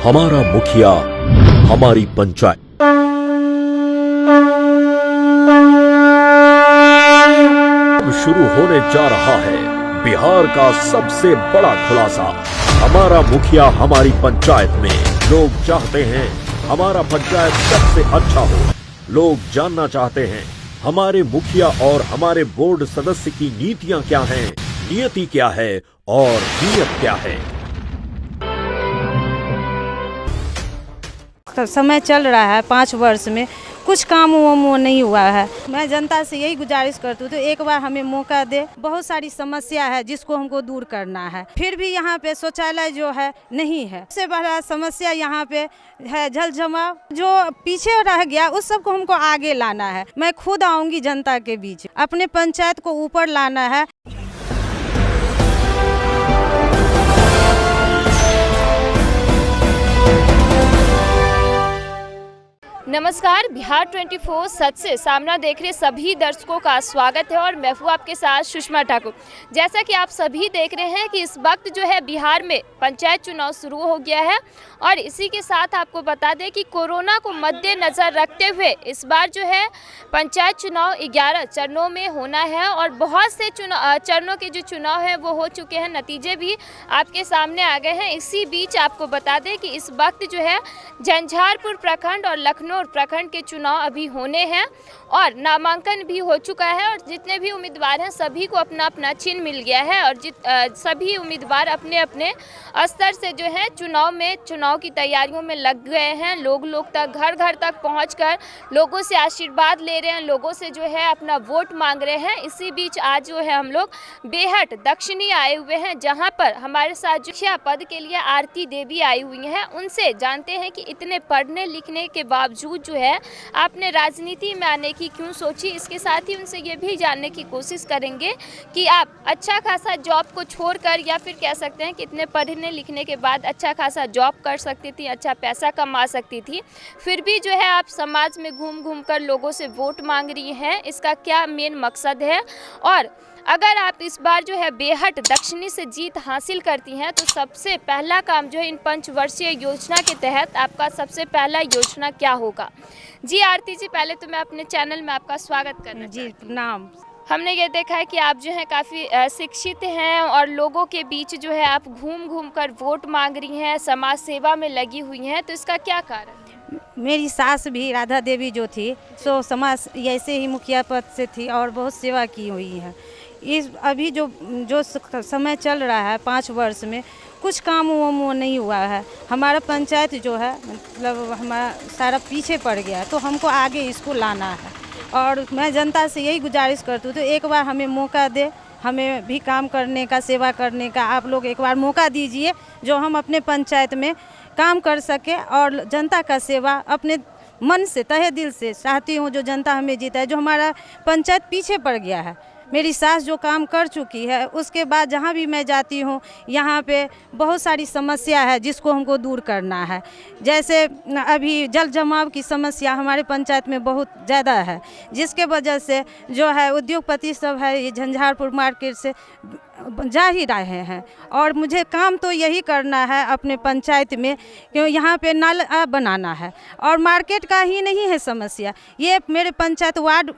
हमारा मुखिया हमारी पंचायत। अब शुरू होने जा रहा है बिहार का सबसे बड़ा खुलासा। हमारा मुखिया हमारी पंचायत में लोग चाहते हैं हमारा पंचायत सबसे अच्छा हो। लोग जानना चाहते हैं हमारे मुखिया और हमारे बोर्ड सदस्य की नीतियां क्या हैं, नियति क्या है और नियत क्या है। समय चल रहा है 5 वर्ष में कुछ काम वो नहीं हुआ है। मैं जनता से यही गुजारिश करती हूँ तो एक बार हमें मौका दे। बहुत सारी समस्या है जिसको हमको दूर करना है। फिर भी यहाँ पे शौचालय जो है नहीं है। सबसे बड़ा समस्या यहाँ पे है जल जमाव, जो पीछे रह गया उस सबको हमको आगे लाना है। मैं खुद आऊँगी जनता के बीच, अपने पंचायत को ऊपर लाना है। नमस्कार, बिहार 24 सच से सामना देख रहे सभी दर्शकों का स्वागत है और मैं हूँ आपके साथ सुषमा ठाकुर। जैसा कि आप सभी देख रहे हैं कि इस वक्त जो है बिहार में पंचायत चुनाव शुरू हो गया है और इसी के साथ आपको बता दें कि कोरोना को मद्देनज़र रखते हुए इस बार जो है पंचायत चुनाव 11 चरणों में होना है और बहुत से चरणों के जो चुनाव हैं वो हो चुके हैं, नतीजे भी आपके सामने आ गए हैं। इसी बीच आपको बता दें कि इस वक्त जो है झंझारपुर प्रखंड और लखनऊ प्रखंड के चुनाव अभी होने हैं और नामांकन भी हो चुका है और जितने भी उम्मीदवार हैं सभी को अपना अपना चिन्ह मिल गया है और सभी उम्मीदवार अपने अपने स्तर से जो है चुनाव की तैयारियों में लग गए हैं। लोग तक घर घर तक पहुंचकर लोगों से आशीर्वाद ले रहे हैं, लोगों से जो है अपना वोट मांग रहे हैं। इसी बीच आज जो है हम लोग बेहट दक्षिणी आए हुए हैं, जहां पर हमारे साथ मुखिया पद के लिए आरती देवी आई हुई हैं। उनसे जानते हैं कि इतने पढ़ने लिखने के बावजूद जो है आपने राजनीति में आने की क्यों सोची। इसके साथ ही उनसे ये भी जानने की कोशिश करेंगे कि आप अच्छा खासा जॉब को छोड़कर या फिर कह सकते हैं कि इतने पढ़ने लिखने के बाद अच्छा खासा जॉब कर सकती थी, अच्छा पैसा कमा सकती थी, फिर भी जो है आप समाज में घूम कर लोगों से वोट मांग रही हैं। इसका क्या मेन मकसद है और अगर आप इस बार जो है बेहट दक्षिणी से जीत हासिल करती हैं तो सबसे पहला काम जो है इन पंचवर्षीय योजना के तहत आपका सबसे पहला योजना क्या होगा। जी आरती जी, पहले तो मैं अपने चैनल में आपका स्वागत करना जी प्रणाम। हमने ये देखा है कि आप जो है काफ़ी शिक्षित हैं और लोगों के बीच जो है आप घूम कर वोट मांग रही हैं, समाज सेवा में लगी हुई हैं, तो इसका क्या कारण? मेरी सास भी राधा देवी जो थी सो समाज ऐसे ही मुखिया पद से थी और बहुत सेवा की हुई है। इस अभी जो समय चल रहा है 5 वर्ष में कुछ काम वो नहीं हुआ है। हमारा पंचायत जो है मतलब हमारा सारा पीछे पड़ गया है तो हमको आगे इसको लाना है और मैं जनता से यही गुजारिश करती हूँ तो एक बार हमें मौका दे, हमें भी काम करने का, सेवा करने का। आप लोग एक बार मौका दीजिए जो हम अपने पंचायत में काम कर सके और जनता का सेवा अपने मन से तहे दिल से चाहती हूँ। जो जनता हमें जीता है, जो हमारा पंचायत पीछे पड़ गया है, मेरी सास जो काम कर चुकी है उसके बाद जहाँ भी मैं जाती हूँ यहाँ पे बहुत सारी समस्या है जिसको हमको दूर करना है। जैसे अभी जल जमाव की समस्या हमारे पंचायत में बहुत ज़्यादा है, जिसके वजह से जो है उद्योगपति सब है ये झंझारपुर मार्केट से जा ही रहे हैं और मुझे काम तो यही करना है अपने पंचायत में कि यहाँ पे नाला बनाना है और मार्केट का ही नहीं है समस्या। ये मेरे पंचायत वार्ड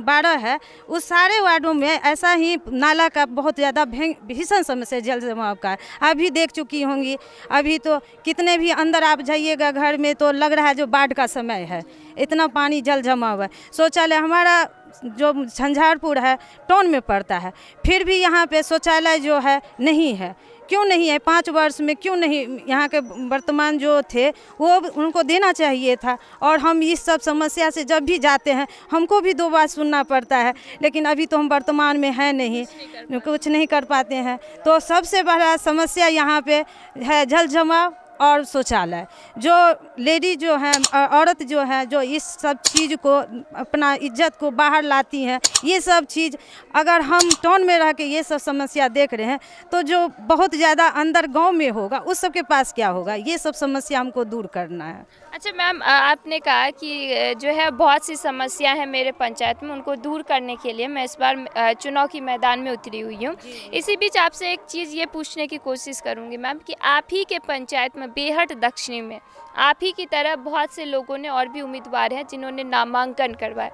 12 है, उस सारे वार्डों में ऐसा ही नाला का बहुत ज़्यादा भीषण समस्या जल जमाव का आप भी देख चुकी होंगी। अभी तो कितने भी अंदर आप जाइएगा घर में तो लग रहा है जो बाढ़ का समय है, इतना पानी जल जमाव है। शौचालय हमारा जो झंझारपुर है टाउन में पड़ता है, फिर भी यहाँ पे शौचालय जो है नहीं है। क्यों नहीं है? 5 वर्ष में क्यों नहीं? यहाँ के वर्तमान जो थे वो उनको देना चाहिए था और हम इस सब समस्या से जब भी जाते हैं हमको भी 2 बार सुनना पड़ता है, लेकिन अभी तो हम वर्तमान में है नहीं, कुछ नहीं कर पाते हैं। तो सबसे बड़ा समस्या यहाँ पे है जल जमाव और शौचालय। जो लेडी जो हैं, औरत जो हैं, जो इस सब चीज़ को अपना इज्जत को बाहर लाती हैं, ये सब चीज़ अगर हम टाउन में रह के ये सब समस्या देख रहे हैं तो जो बहुत ज़्यादा अंदर गांव में होगा उस सब के पास क्या होगा। ये सब समस्या हमको दूर करना है। अच्छा मैम, आपने कहा कि जो है बहुत सी समस्या है मेरे पंचायत में, उनको दूर करने के लिए मैं इस बार चुनाव की मैदान में उतरी हुई हूँ। इसी बीच आपसे एक चीज़ ये पूछने की कोशिश करूँगी मैम कि आप ही के पंचायत में बेहट दक्षिणी में आप ही की तरह बहुत से लोगों ने और भी उम्मीदवार हैं जिन्होंने नामांकन करवाए।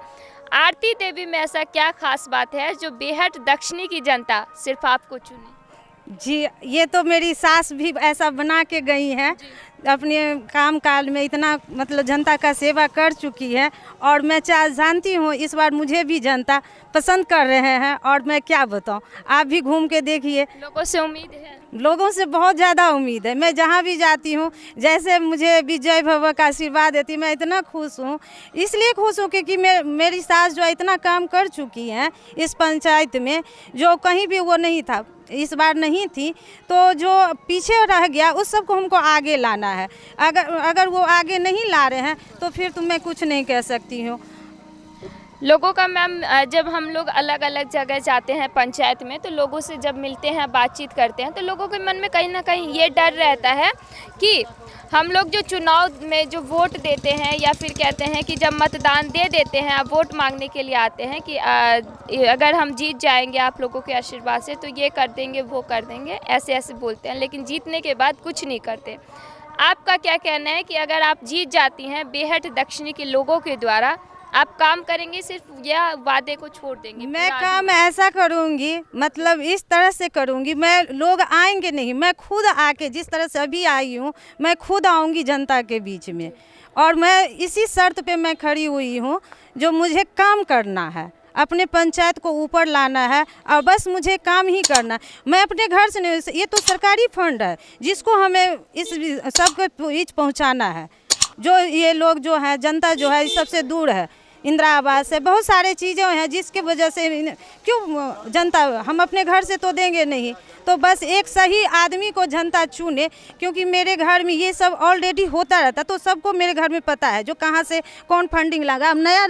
आरती देवी में ऐसा क्या खास बात है जो बेहट दक्षिणी की जनता सिर्फ आपको चुने? जी, ये तो मेरी सास भी ऐसा बना के गई हैं, अपने काम काल में इतना मतलब जनता का सेवा कर चुकी है। और मैं जानती हूँ इस बार मुझे भी जनता पसंद कर रहे हैं, और मैं क्या बताऊँ, आप भी घूम के देखिए। लोगों से उम्मीद है? लोगों से बहुत ज़्यादा उम्मीद है। मैं जहाँ भी जाती हूँ, जैसे मुझे विजय भव का आशीर्वाद देती, मैं इतना खुश हूँ। इसलिए खुश हूँ क्योंकि मेरी सास जो इतना काम कर चुकी हैं इस पंचायत में, जो कहीं भी वो नहीं था, इस बार नहीं थी, तो जो पीछे रह गया उस सब को हमको आगे लाना है। अगर वो आगे नहीं ला रहे हैं तो फिर तो मैं कुछ नहीं कह सकती हूँ। लोगों का मैम, जब हम लोग अलग अलग जगह जाते हैं पंचायत में, तो लोगों से जब मिलते हैं, बातचीत करते हैं, तो लोगों के मन में कहीं ना कहीं ये डर रहता है कि हम लोग जो चुनाव में जो वोट देते हैं, या फिर कहते हैं कि जब मतदान दे देते हैं, आप वोट मांगने के लिए आते हैं कि अगर हम जीत जाएंगे आप लोगों के आशीर्वाद से तो ये कर देंगे, वो कर देंगे, ऐसे ऐसे बोलते हैं, लेकिन जीतने के बाद कुछ नहीं करते। आपका क्या कहना है कि अगर आप जीत जाती हैं बेहट दक्षिणी के लोगों के द्वारा, आप काम करेंगे सिर्फ या वादे को छोड़ देंगे? मैं काम ऐसा करूंगी, मतलब इस तरह से करूंगी, मैं लोग आएंगे नहीं, मैं खुद आके जिस तरह से अभी आई हूँ, मैं खुद आऊंगी जनता के बीच में। और मैं इसी शर्त पे मैं खड़ी हुई हूँ, जो मुझे काम करना है, अपने पंचायत को ऊपर लाना है, और बस मुझे काम ही करना है। मैं अपने घर से नहीं, ये तो सरकारी फंड है जिसको हमें इस सबके बीच पहुँचाना है। जो ये लोग जो है, जनता जो है, इस सबसे दूर है। इंदिरा आवास है, बहुत सारे चीज़ें हैं जिसके वजह से क्यों जनता, हम अपने घर से तो देंगे नहीं, तो बस एक सही आदमी को जनता चुने। क्योंकि मेरे घर में ये सब ऑलरेडी होता रहता, तो सबको मेरे घर में पता है जो कहाँ से कौन फंडिंग लगा। अब नया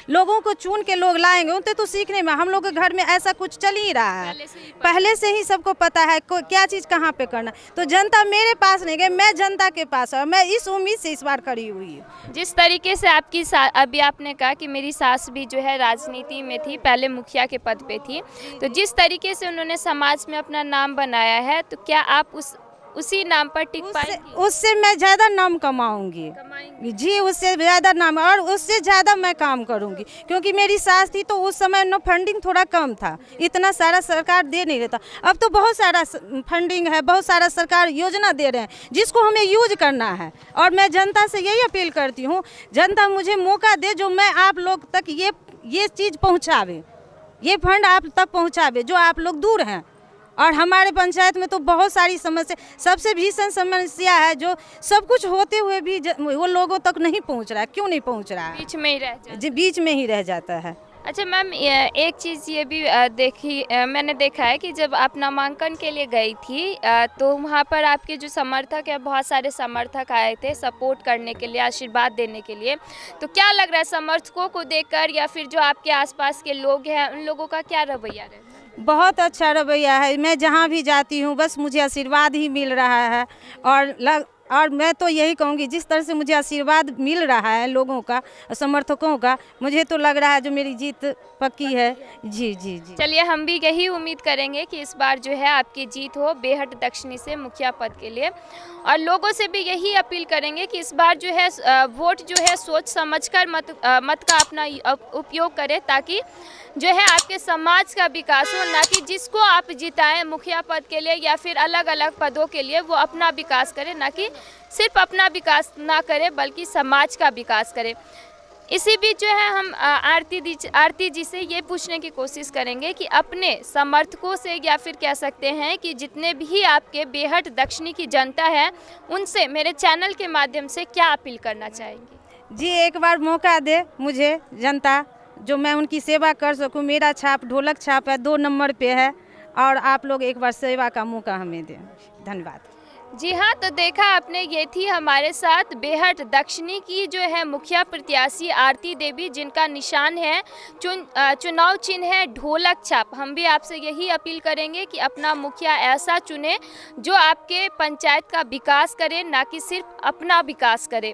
लोगों को चुन के लोग लाएंगे, उनसे तो सीखने में, हम लोग के घर में ऐसा कुछ चल ही रहा है, पहले से ही सबको पता है क्या चीज़ कहाँ पे करना। तो जनता मेरे पास नहीं गई, मैं जनता के पास है। मैं इस उम्मीद से इस बार खड़ी हुई हूँ। जिस तरीके से आपकी अभी आपने कहा कि मेरी सास भी जो है राजनीति में थी, पहले मुखिया के पद पे थी, तो जिस तरीके से उन्होंने समाज में अपना नाम बनाया है, तो क्या आप उसी नाम पर टिक पाएंगी? उससे मैं ज़्यादा नाम कमाऊंगी जी, उससे ज़्यादा नाम, और उससे ज़्यादा मैं काम करूंगी। क्योंकि मेरी सास थी तो उस समय न फंडिंग थोड़ा कम था, इतना सारा सरकार दे नहीं रहता। अब तो बहुत सारा फंडिंग है, बहुत सारा सरकार योजना दे रहे हैं जिसको हमें यूज करना है। और मैं जनता से यही अपील करती हूँ, जनता मुझे मौका दे, जो मैं आप लोग तक ये चीज़ पहुँचावे, ये फंड आप तक पहुँचावे जो आप लोग दूर हैं। और हमारे पंचायत में तो बहुत सारी समस्या, सबसे भीषण समस्या है जो सब कुछ होते हुए भी वो लोगों तक नहीं पहुंच रहा है। क्यों नहीं पहुंच रहा है? बीच में ही रह जाता है। जी, बीच में ही रह जाता है। अच्छा मैम, एक चीज़ ये भी मैंने देखा है कि जब आप नामांकन के लिए गई थी, तो वहाँ पर आपके जो समर्थक है, बहुत सारे समर्थक आए थे सपोर्ट करने के लिए, आशीर्वाद देने के लिए। तो क्या लग रहा है समर्थकों को देखकर, या फिर जो आपके आसपास के लोग हैं उन लोगों का क्या रवैया रहता है? बहुत अच्छा रवैया है। मैं जहाँ भी जाती हूँ बस मुझे आशीर्वाद ही मिल रहा है। और मैं तो यही कहूँगी, जिस तरह से मुझे आशीर्वाद मिल रहा है लोगों का, समर्थकों का, मुझे तो लग रहा है जो मेरी जीत पक्की है। जी जी जी। चलिए, हम भी यही उम्मीद करेंगे कि इस बार जो है आपकी जीत हो बेहट दक्षिणी से मुखिया पद के लिए। और लोगों से भी यही अपील करेंगे कि इस बार जो है वोट जो है सोच समझकर मत का अपना उपयोग करें, ताकि जो है आपके समाज का विकास हो, ना कि जिसको आप जिताएं मुखिया पद के लिए या फिर अलग अलग पदों के लिए वो अपना विकास करे, ना कि सिर्फ अपना विकास ना करे बल्कि समाज का विकास करे। इसी बीच जो है हम आरती जी से ये पूछने की कोशिश करेंगे कि अपने समर्थकों से, या फिर कह सकते हैं कि जितने भी आपके बेहट दक्षिणी की जनता है, उनसे मेरे चैनल के माध्यम से क्या अपील करना चाहेंगे? जी, एक बार मौका दे मुझे जनता, जो मैं उनकी सेवा कर सकूं। मेरा छाप ढोलक छाप है, 2 नंबर पे है, और आप लोग एक बार सेवा का मौका हमें दें। धन्यवाद। जी हाँ, तो देखा आपने, ये थी हमारे साथ बेहट दक्षिणी की जो है मुखिया प्रत्याशी आरती देवी, जिनका निशान है चुनाव चिन्ह है ढोलक छाप। हम भी आपसे यही अपील करेंगे कि अपना मुखिया ऐसा चुने जो आपके पंचायत का विकास करे, ना कि सिर्फ अपना विकास करे।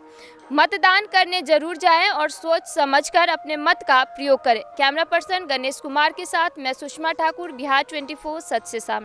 मतदान करने जरूर जाएं और सोच समझकर अपने मत का प्रयोग करें। कैमरा पर्सन गणेश कुमार के साथ मैं सुषमा ठाकुर, बिहार 24 सच से सामने।